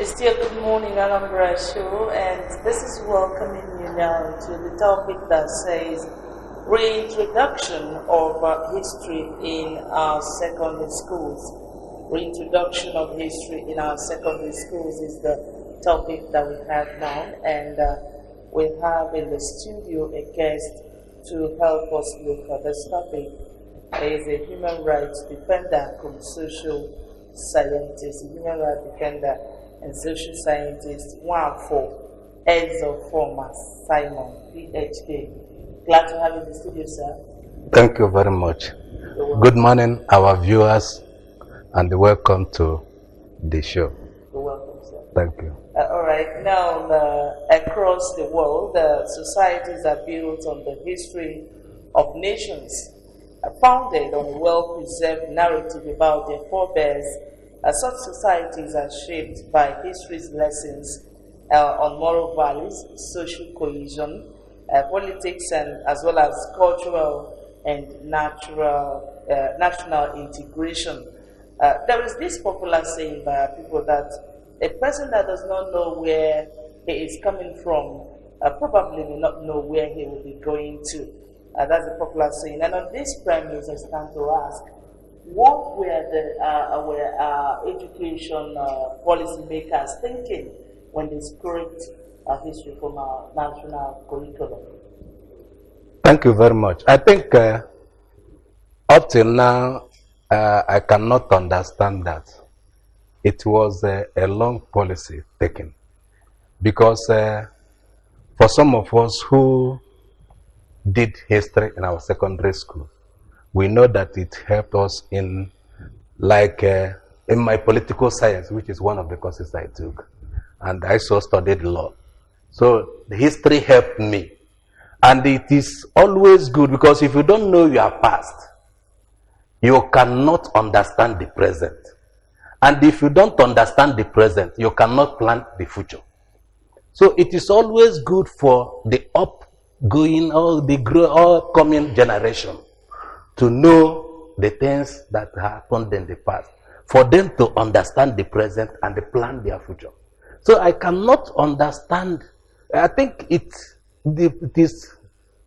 It's still Good Morning Anambra show, and this is welcoming you now to the topic that says reintroduction of history in our secondary schools. Reintroduction of history in our secondary schools is the topic that we have now, and we have in the studio a guest to help us look at this topic. He is a human rights defender from social scientist, human rights defender and social scientist, one for Enzo Former Simon, PhD. Glad to have you in the studio, sir. Thank you very much. Good morning, our viewers, and welcome to the show. You're welcome, sir. Thank you. All right, now across the world, societies are built on the history of nations, founded on a well-preserved narrative about their forebears. Such societies are shaped by history's lessons on moral values, social cohesion, politics, and as well as cultural and national integration. There is this popular saying by people that a person that does not know where he is coming from probably will not know where he will be going to. That's a popular saying. And on this premise, I stand to ask, what were our education policy makers thinking when they scraped history from our national curriculum? Thank you very much. I think up till now, I cannot understand that. It was a long policy taken. Because for some of us who did history in our secondary school, we know that it helped us in, like, in my political science, which is one of the courses I took. And I also studied law. So the history helped me. And it is always good because if you don't know your past, you cannot understand the present. And if you don't understand the present, you cannot plan the future. So it is always good for the upgoing or the upcoming generation to know the things that happened in the past, for them to understand the present and to plan their future. So I cannot understand. I think it is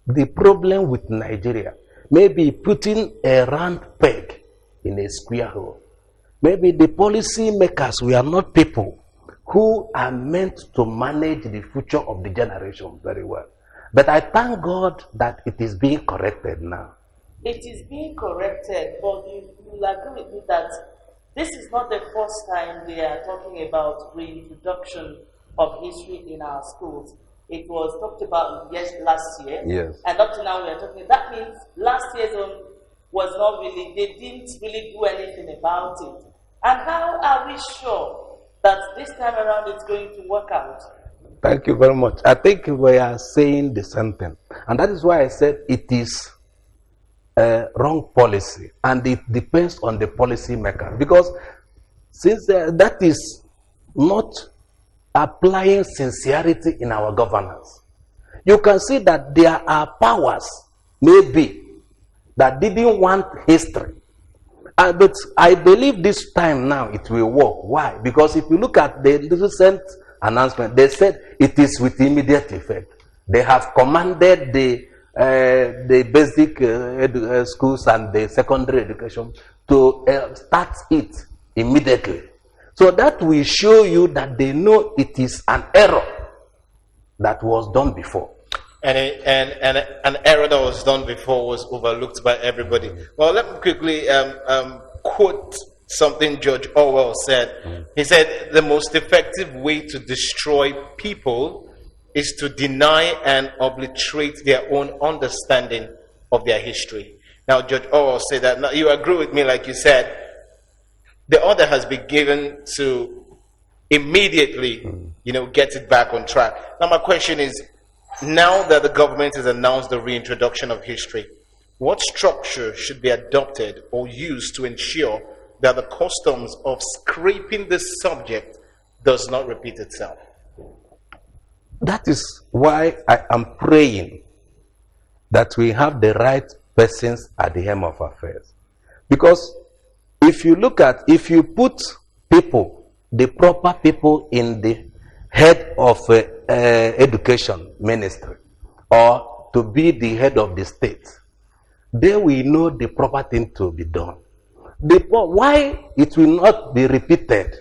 the problem with Nigeria. Maybe putting a round peg in a square hole. Maybe the policy makers, we are not people who are meant to manage the future of the generation very well. But I thank God that it is being corrected now. It is being corrected, but you will agree with me that this is not the first time they are talking about reintroduction of history in our schools. It was talked about last year. Yes. And up to now we are talking. That means last year's one was not really, they didn't really do anything about it. And how are we sure that this time around it's going to work out? Thank you very much. I think we are saying the same thing. And that is why I said it is a wrong policy. And it depends on the policy maker. Because since that is not applying sincerity in our governance, you can see that there are powers, maybe, that didn't want history. But I believe this time now it will work. Why? Because if you look at the recent announcement, they said it is with immediate effect. They have commanded the basic schools and the secondary education to start it immediately. So that will show you that they know it is an error that was done before. And an error that was done before was overlooked by everybody. Well, let me quickly quote something George Orwell said. He said, the most effective way to destroy people is to deny and obliterate their own understanding of their history. Now, George Orwell said that. Now, you agree with me, like you said, the order has been given to immediately, get it back on track. Now, my question is, now that the government has announced the reintroduction of history, what structure should be adopted or used to ensure that the customs of scraping this subject does not repeat itself? That is why I am praying that we have the right persons at the helm of affairs. Because if you put people the proper people in the head of education ministry or to be the head of the state, they will know the proper thing to be done. Why it will not be repeated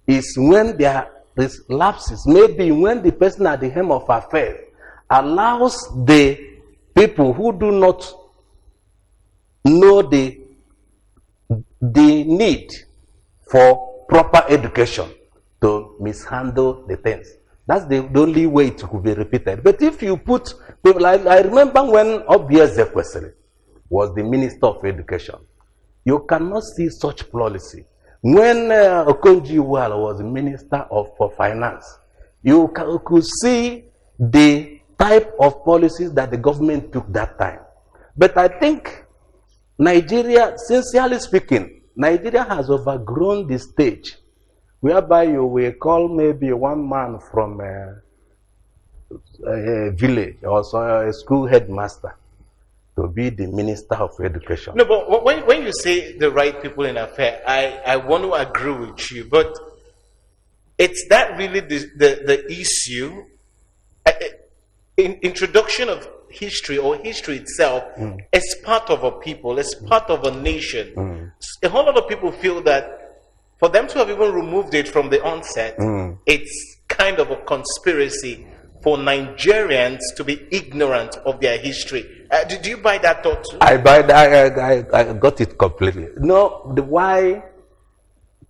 is when there is lapses, maybe when the person at the helm of affairs allows the people who do not know the need for proper education to mishandle the things. That's the only way it could be repeated. But if you put people, I remember when Obieze Kwesiri was the Minister of Education, you cannot see such policy. When Okonjo-Iweala was the Minister for Finance, you could see the type of policies that the government took that time. But I think Nigeria, sincerely speaking, Nigeria has overgrown the stage whereby you will call maybe one man from a village or a school headmaster to be the Minister of Education. No, but when you say the right people in affair, I want to agree with you, but it's that really the issue. Introduction of history or history itself is part of a people, it's part of a nation. A whole lot of people feel that for them to have even removed it from the onset, it's kind of a conspiracy for Nigerians to be ignorant of their history. Do you buy that thought too? I buy that. I got it completely. No, why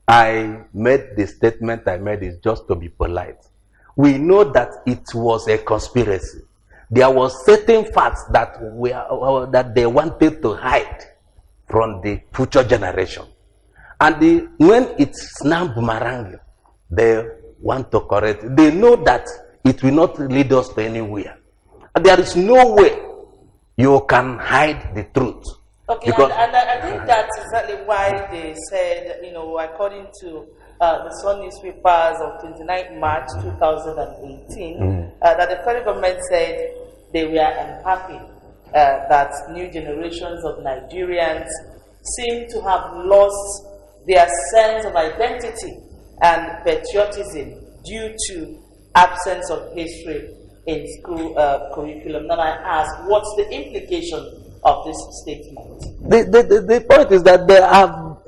I made the statement I made is just to be polite. We know that it was a conspiracy. There was certain facts that that they wanted to hide from the future generation. And when it's now boomerang, they want to correct it. They know that it will not lead us to anywhere. There is no way you can hide the truth. Okay, and I think that's exactly why they said, according to the Sun newspapers of 29 March 2018, that the federal government said they were unhappy that new generations of Nigerians seem to have lost their sense of identity and patriotism due to absence of history in school curriculum. Now I ask, what's the implication of this statement? The point is that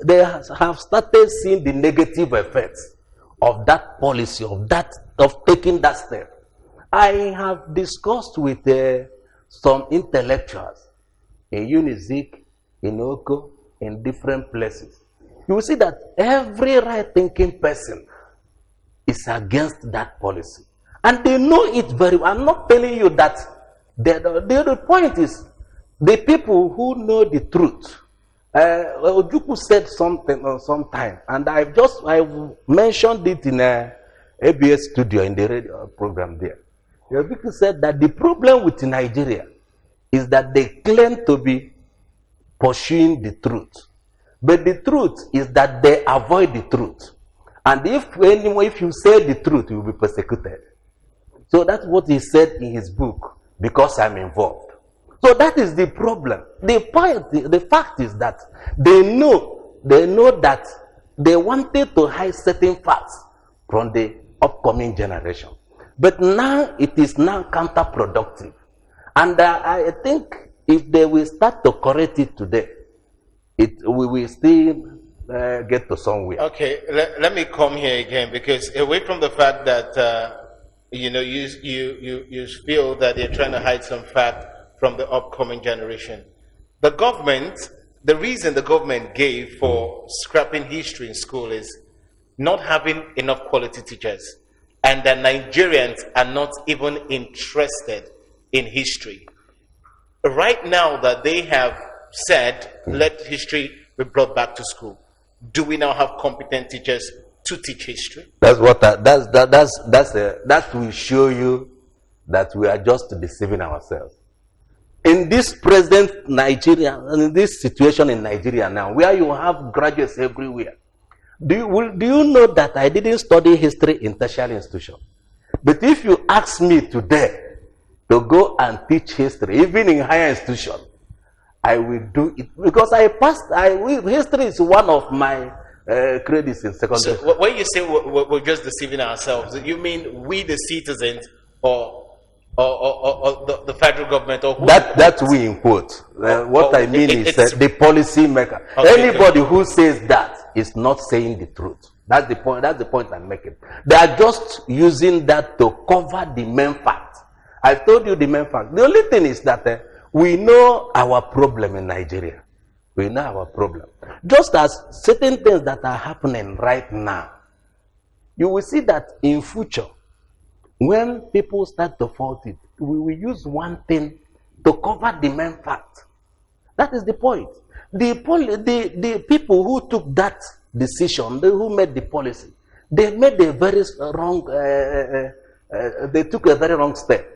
they have started seeing the negative effects of that policy, of taking that step. I have discussed with some intellectuals in UNIZIK, in OKO, in different places. You will see that every right-thinking person is against that policy. And they know it very well. I'm not telling you that. The point is, the people who know the truth. Ojukwu said something sometime, and I mentioned it in a ABS studio in the radio program there. Ojukwu said that the problem with Nigeria is that they claim to be pursuing the truth. But the truth is that they avoid the truth. And if you say the truth, you will be persecuted. So that's what he said in his book, Because I'm Involved. So that is the problem. The fact is that they know that they wanted to hide certain facts from the upcoming generation. But now it is now counterproductive. And I think if they will start to correct it today, we will still get to somewhere. Okay, let me come here again, because away from the fact that you feel that they're trying to hide some fact from the upcoming generation. The reason the government gave for scrapping history in school is not having enough quality teachers, and that Nigerians are not even interested in history. Right now that they have said, let history be brought back to school, do we now have competent teachers to teach history? That will show you that we are just deceiving ourselves. In this present Nigeria, in this situation in Nigeria now, where you have graduates everywhere, do you know that I didn't study history in tertiary institution? But if you ask me today to go and teach history, even in higher institution, I will do it, because history is one of my credits in secondary. So when you say we're just deceiving ourselves, you mean we the citizens or the federal government or who? That we in quote. What I mean is the policy maker. Okay, anybody who says that is not saying the truth. That's the point. That's the point I'm making. They are just using that to cover the main fact. I told you the main fact. The only thing is that we know our problem in Nigeria. We know our problem. Just as certain things that are happening right now, you will see that in future, when people start to fault it, we will use one thing to cover the main fact. That is the point. The people who took that decision, who made the policy, they made a very wrong. They took a very wrong step.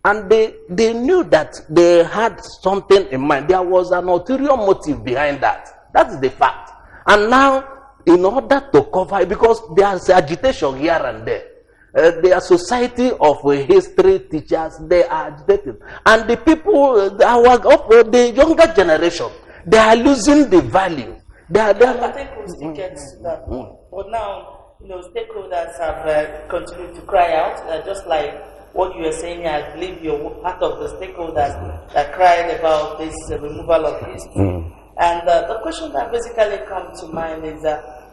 And they knew that they had something in mind. There was an ulterior motive behind that. That's the fact. And now, in order to cover it, because there's agitation here and there, the society of history teachers, they are agitated. And the people, the younger generation, they are losing the value. I think we'll still get to that. But now, stakeholders have continued to cry out, just like what you were saying. I believe you're part of the stakeholders that cried about this removal of history. And the question that basically comes to mind is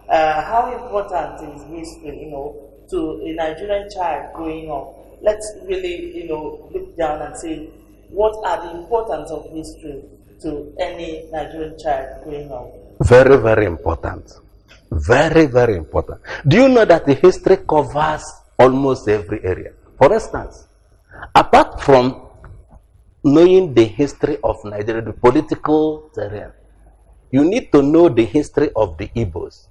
how important is history, to a Nigerian child growing up? Let's really, look down and see what are the importance of history to any Nigerian child growing up. Very, very important. Very, very important. Do you know that the history covers almost every area? For instance, apart from knowing the history of Nigeria, the political terrain, you need to know the history of the Igbos,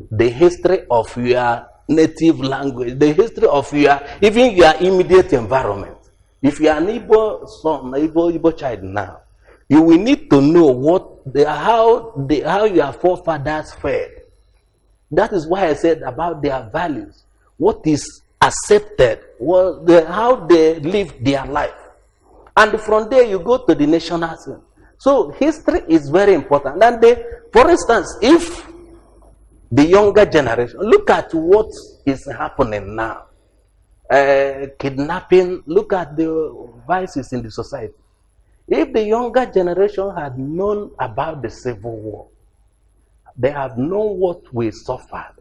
the history of your native language, the history of even your immediate environment. If you are an Igbo son, Igbo child now, you will need to know how your forefathers fared. That is why I said about their values. What is accepted, how they live their life. And from there you go to the national scene. So history is very important. And for instance, if the younger generation, look at what is happening now. Kidnapping, look at the vices in the society. If the younger generation had known about the Civil War, they have known what we suffered,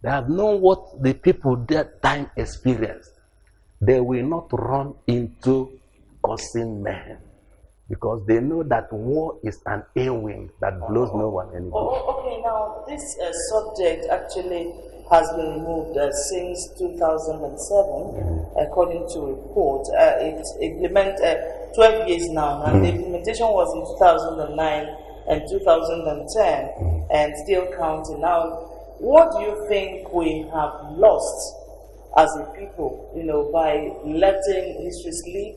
they have known what the people that time experienced, they will not run into causing mayhem, because they know that war is an air wind that blows no one anymore. Okay, now this subject actually has been removed since 2007, according to report. It's implemented 12 years now, and the implementation was in 2009 and 2010, and still counting. Now, what do you think we have lost as a people, by letting history sleep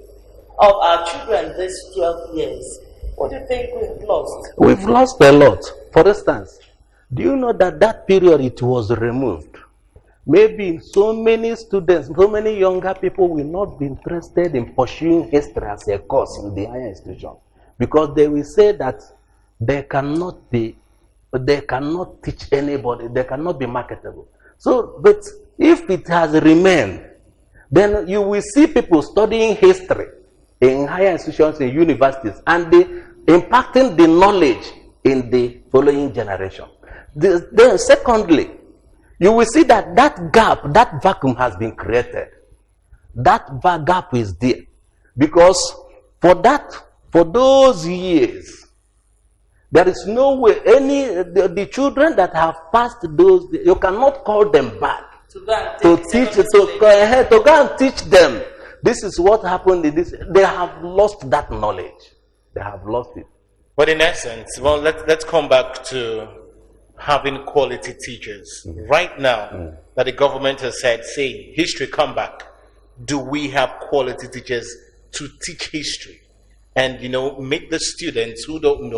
of our children these 12 years? What do you think we've lost? We've lost a lot. For instance, do you know that that period it was removed? Maybe so many students, so many younger people will not be interested in pursuing history as a course in the higher institution, because they will say that they cannot teach anybody, they cannot be marketable. So, but if it has remained, then you will see people studying history in higher institutions, in universities, and impacting the knowledge in the following generation. Then secondly, you will see that gap, that vacuum has been created. That gap is there. Because for those years, there is no way the children that have passed those, you cannot call them back to go and teach them. This is what happened in this. They have lost that knowledge. They have lost it. But in essence, well, let's come back to having quality teachers. Right now, that the government has said, say, history come back, do we have quality teachers to teach history? And, make the students who don't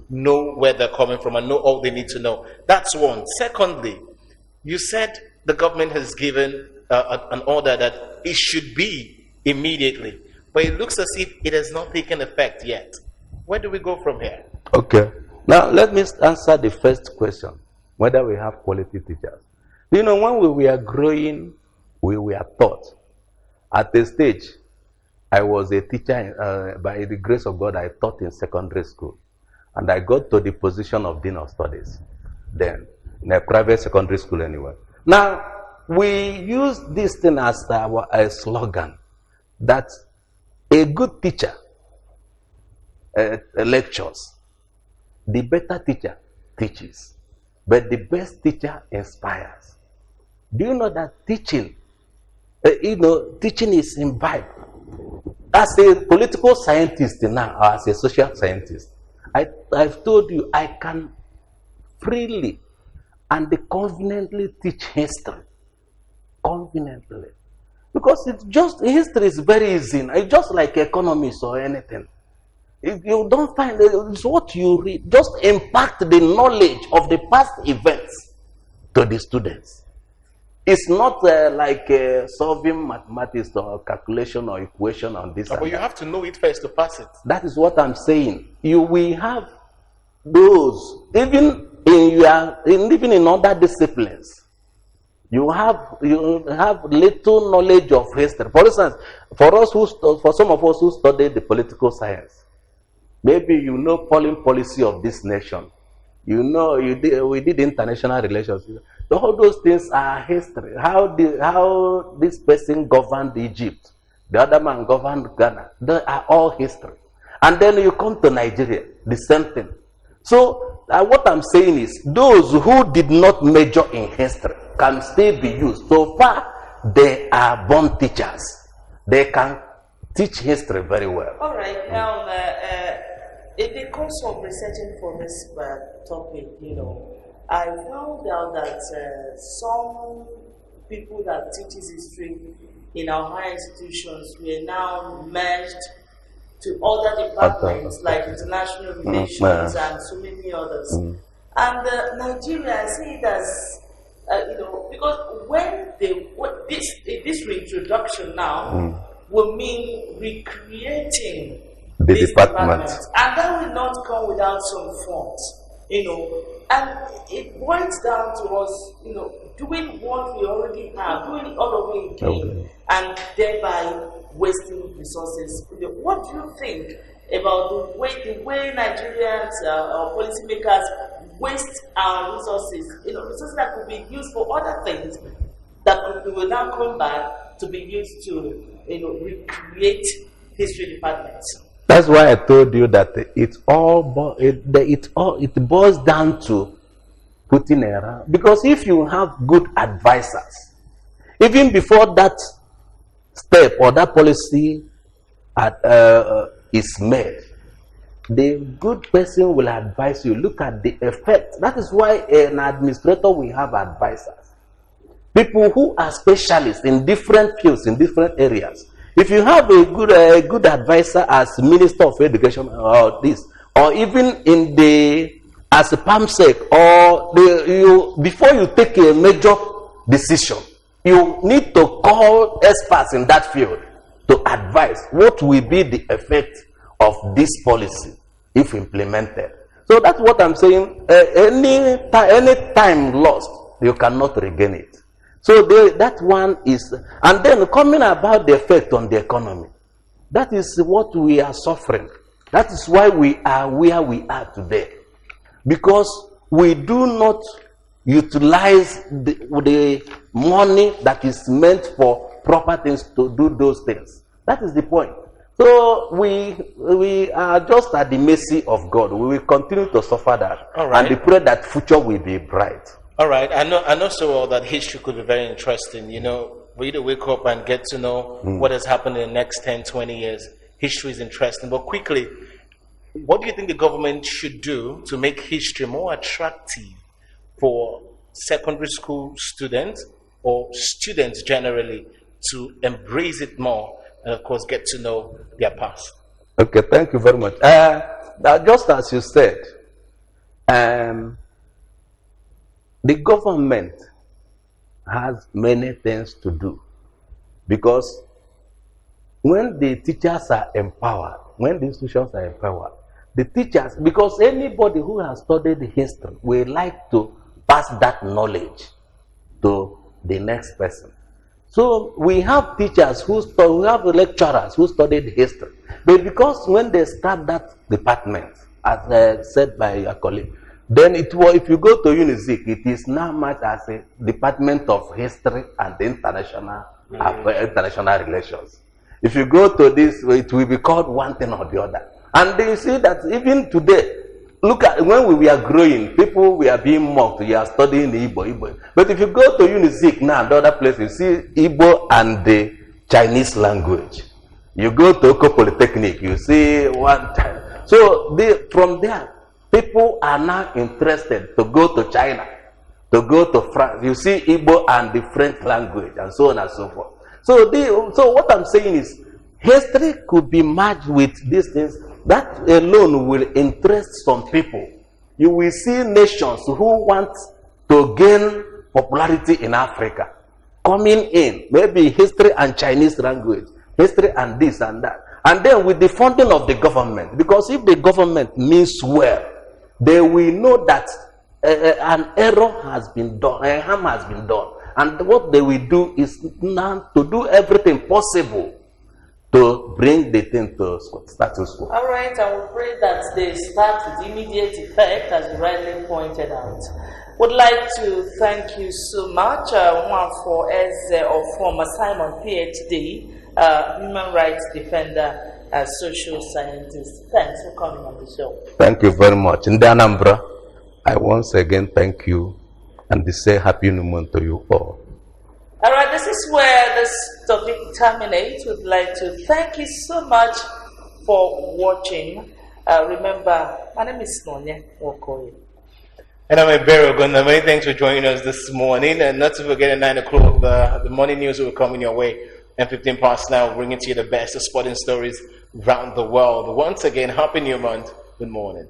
know where they're coming from and know all they need to know. That's one. Secondly, you said the government has given an order that it should be immediately, but it looks as if it has not taken effect yet. Where do we go from here? Okay. Now, let me answer the first question. whether we have quality teachers. You know, when we were growing, we were taught. At a stage, I was a teacher, by the grace of God, I taught in secondary school. And I got to the position of Dean of Studies then, in a private secondary school anyway. Now, we use this thing as a slogan that a good teacher lectures, the better teacher teaches, but the best teacher inspires. Do you know that teaching, teaching is imbibed? As a political scientist now, or as a social scientist, I've told you I can freely and conveniently teach history. Conveniently. Because history is very easy. It's just like economics or anything. If you don't find it's what you read, just impact the knowledge of the past events to the students. It's not like solving mathematics or calculation or equation on this. But you have to know it first to pass it. That is what I'm saying. We have those even in other disciplines. You have little knowledge of history. For instance, for some of us who studied the political science, maybe you know foreign policy of this nation. You know, we did international relations. All those things are history. How this person governed Egypt, the other man governed Ghana. They are all history. And then you come to Nigeria, the same thing. So what I'm saying is, those who did not major in history can still be used. So far, they are born teachers. They can teach history very well. All right. Now, in the course of researching for this topic, I found out that some people that teaches history in our higher institutions were now merged to other departments like international relations and so many others. And Nigeria, I see it as, because when this reintroduction now will mean recreating the this department. And that will not come without some funds, and it boils down to us, doing what we already have, doing it all over again, and thereby wasting resources. What do you think about the way Nigerians or policymakers waste our resources? Resources that could be used for other things that will now come back to be used to, recreate history departments. That's why I told you that it boils down to putting error. Because if you have good advisors, even before that step or that policy is made, the good person will advise you. Look at the effect. That is why an administrator will have advisors. People who are specialists in different fields, in different areas. If you have a good advisor as Minister of Education or this, or even as a PAMSEC, or before you take a major decision, you need to call experts in that field to advise what will be the effect of this policy if implemented. So that's what I'm saying. Any time lost, you cannot regain it. So that one is, and then coming about the effect on the economy. That is what we are suffering. That is why we are where we are today. Because we do not utilize the money that is meant for proper things to do those things. That is the point. So we are just at the mercy of God. We will continue to suffer that. All right. And we pray that future will be bright. All right, I know so well that history could be very interesting. For you to wake up and get to know what has happened in the next 10, 20 years. History is interesting. But quickly, what do you think the government should do to make history more attractive for secondary school students or students generally to embrace it more and, of course, get to know their past? Okay, thank you very much. Just as you said, the government has many things to do, because when the teachers are empowered, when the institutions are empowered, the teachers, because anybody who has studied history will like to pass that knowledge to the next person. So we have teachers we have lecturers who studied history. But because when they start that department, as said by your colleague, then if you go to UNIZIK, it is now much as a department of history and international relations. If you go to this, it will be called one thing or the other. And you see that even today, look at when we were growing, people were being mocked. You are studying the Igbo. But if you go to UNIZIK now and other places, you see Igbo and the Chinese language. You go to Oko Polytechnic, you see one time. So from there, people are now interested to go to China, to go to France. You see Igbo and the French language, and so on and so forth. So what I'm saying is, history could be merged with these things. That alone will interest some people. You will see nations who want to gain popularity in Africa coming in, maybe history and Chinese language, history and this and that. And then with the funding of the government, because if the government means well, they will know that an error has been done, a harm has been done. And what they will do is now to do everything possible to bring the thing to status quo. All right, I will pray that they start with immediate effect, as you rightly pointed out. Would like to thank you so much, one for or former Simon PhD, human rights defender, social scientist. Thanks for coming on the show. Thank you very much. In the Anambra, I once again thank you and say happy new month to you all. All right, this is where this topic terminates. We'd like to thank you so much for watching. Remember, my name is Nonya Okoye. And I'm Anambra. Many thanks for joining us this morning. And not to forget at 9 o'clock, the morning news will come in your way. And 15 past now, bringing to you the best of sporting stories around the world. Once again, happy new month. Good morning.